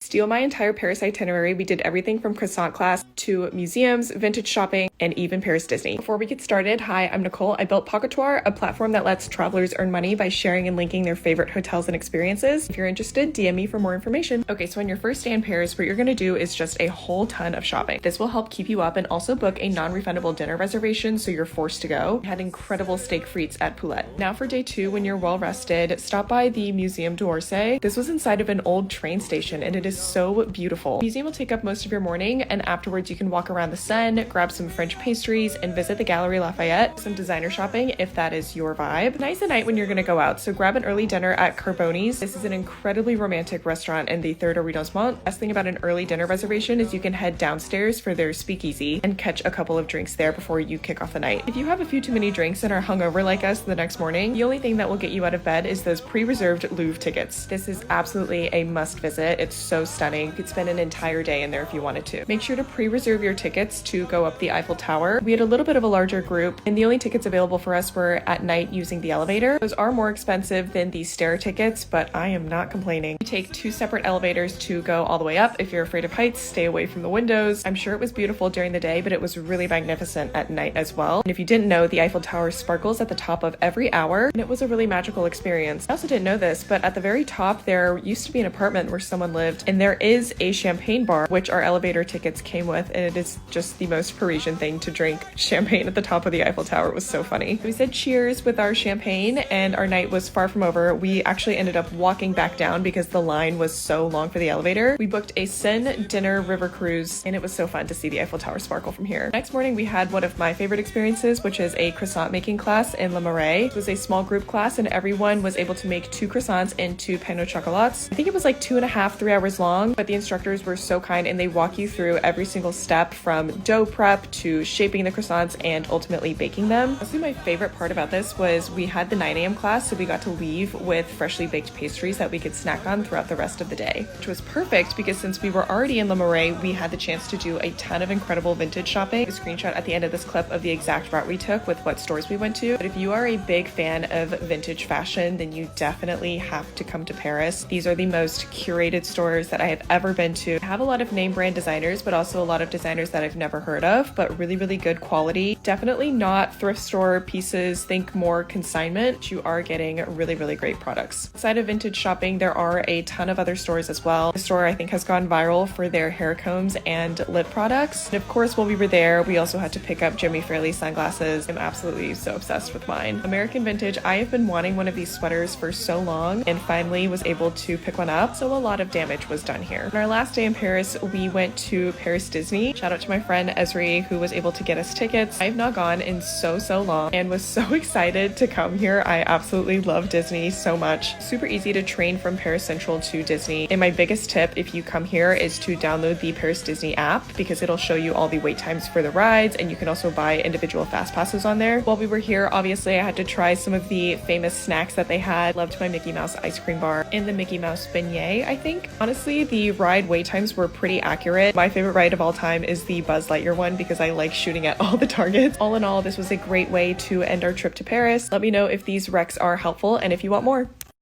Steal my entire Paris itinerary. We did everything from croissant class to museums, vintage shopping, and even Paris Disney. Before we get started, hi, I'm Nicole. I built Pocketoire, a platform that lets travelers earn money by sharing and linking their favorite hotels and experiences. If you're interested, DM me for more information. Okay, so on your first day in Paris, what you're gonna do is just a whole ton of shopping. This will help keep you up and also book a non-refundable dinner reservation so you're forced to go. We had incredible steak frites at Poulette. Now for day two, when you're well rested, stop by the Museum d'Orsay. This was inside of an old train station and it is so beautiful. The museum will take up most of your morning, and afterwards you can walk around the Seine, grab some French pastries, and visit the Galerie Lafayette. Some designer shopping if that is your vibe. Nice at night when you're gonna go out, so grab an early dinner at Carboni's. This is an incredibly romantic restaurant in the third arrondissement. Best thing about an early dinner reservation is you can head downstairs for their speakeasy and catch a couple of drinks there before you kick off the night. If you have a few too many drinks and are hungover like us the next morning, the only thing that will get you out of bed is those pre-reserved Louvre tickets. This is absolutely a must visit. It's so stunning. You could spend an entire day in there if you wanted to. Make sure to pre-reserve your tickets to go up the Eiffel Tower. We had a little bit of a larger group, and the only tickets available for us were at night using the elevator. Those are more expensive than the stair tickets, but I am not complaining. You take two separate elevators to go all the way up. If you're afraid of heights, stay away from the windows. I'm sure it was beautiful during the day, but it was really magnificent at night as well. And if you didn't know, the Eiffel Tower sparkles at the top of every hour, and it was a really magical experience. I also didn't know this, but at the very top there used to be an apartment where someone lived, and there is a champagne bar, which our elevator tickets came with, and it is just the most Parisian thing to drink champagne at the top of the Eiffel Tower. It was so funny. We said cheers with our champagne, and our night was far from over. We actually ended up walking back down because the line was so long for the elevator. We booked a Seine dinner river cruise, and it was so fun to see the Eiffel Tower sparkle from here. Next morning, we had one of my favorite experiences, which is a croissant making class in Le Marais. It was a small group class, and everyone was able to make 2 croissants and 2 pain au chocolats. I think it was like 2.5, 3 hours long, but the instructors were so kind, and they walk you through every single step from dough prep to shaping the croissants and ultimately baking them. Honestly, my favorite part about this was we had the 9 a.m. class, so we got to leave with freshly baked pastries that we could snack on throughout the rest of the day, which was perfect because since we were already in Le Marais, we had the chance to do a ton of incredible vintage shopping. A screenshot at the end of this clip of the exact route we took with what stores we went to. But if you are a big fan of vintage fashion, then you definitely have to come to Paris. These are the most curated stores that I have ever been to. I have a lot of name brand designers, but also a lot of designers that I've never heard of, but really, really good quality. Definitely not thrift store pieces. Think more consignment. You are getting really, really great products. Outside of vintage shopping, there are a ton of other stores as well. The store I think has gone viral for their hair combs and lip products. And of course, while we were there, we also had to pick up Jimmy Fairley sunglasses. I'm absolutely so obsessed with mine. American vintage. I have been wanting one of these sweaters for so long and finally was able to pick one up. So a lot of damage was done here. On our last day in Paris, we went to Paris Disney. Shout out to my friend Esri who was able to get us tickets. I've not gone in so long and was so excited to come here. I absolutely love Disney so much. Super easy to train from Paris Central to Disney. And my biggest tip if you come here is to download the Paris Disney app because it'll show you all the wait times for the rides, and you can also buy individual fast passes on there. While we were here, obviously I had to try some of the famous snacks that they had. Loved my Mickey Mouse ice cream bar and the Mickey Mouse beignet, I think. Honestly, the ride wait times were pretty accurate. My favorite ride of all time is the Buzz Lightyear one because I like shooting at all the targets. All in all, this was a great way to end our trip to Paris. Let me know if these recs are helpful and if you want more.